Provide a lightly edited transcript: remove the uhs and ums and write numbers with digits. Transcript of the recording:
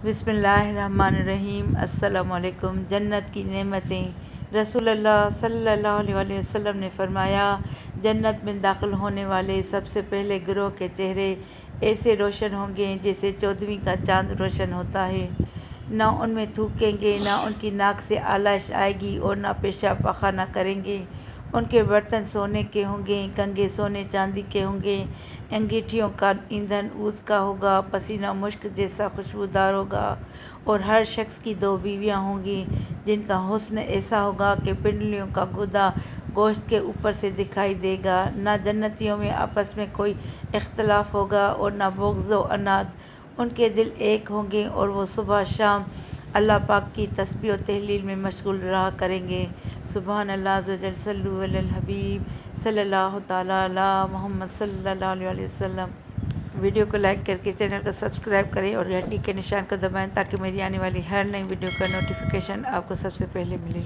बिस्मिल्लाहिर्रहमानिर्रहीम। अस्सलाम वालेकुम। जन्नत की नेमतें। रसूल अल्लाह सल्लल्लाहु अलैहि वसल्लम ने फरमाया, जन्नत में दाखिल होने वाले सबसे पहले गिरोह के चेहरे ऐसे रोशन होंगे जैसे 14वीं का चाँद रोशन होता है। ना उनमें थूकेंगे, ना उनकी नाक से आलश आएगी और ना पेशाब पाखाना करेंगे। उनके बर्तन सोने के होंगे, कंघे सोने चांदी के होंगे, अंगीठियों का ईंधन ऊद का होगा, पसीना मुश्क जैसा खुशबूदार होगा। और हर शख्स की 2 बीवियाँ होंगी जिनका हुस्न ऐसा होगा कि पिंडलियों का गुदा गोश्त के ऊपर से दिखाई देगा। ना जन्नतियों में आपस में कोई इख्तलाफ होगा और ना बुग़्ज़ व अनाद। उनके दिल एक होंगे और वो सुबह शाम अल्लाह पाक की तस्बीह और तहलील में मशगूल रहा करेंगे। सुबहान अल्लाह अज़्ज़ व जल, सल्लु अलल हबीब सल्लल्लाहु तआला अला मुहम्मद सल्लल्लाहु अलैहि वसल्लम। वीडियो को लाइक करके चैनल को सब्सक्राइब करें और घंटी के निशान को दबाएं ताकि मेरी आने वाली हर नई वीडियो का नोटिफिकेशन आपको सबसे पहले मिले।